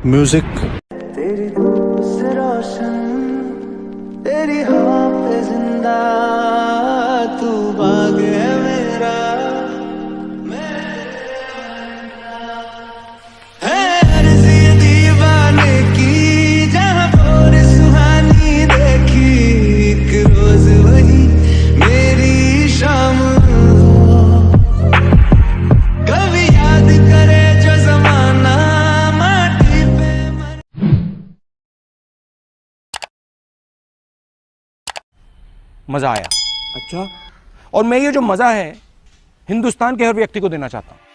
Music. तेरी धूप से रोशन, तेरी हवा पे जिंदा, तू बाग है मेरा, मैं है अर्ज़ी दीवाने की, जहाँ भोर सुहानी देखी, एक रोज वही मेरी शाम हो, कभी याद करे जो जमाना माटी पे मजा आया। अच्छा, और मैं ये जो मजा है हिंदुस्तान के हर व्यक्ति को देना चाहता हूं।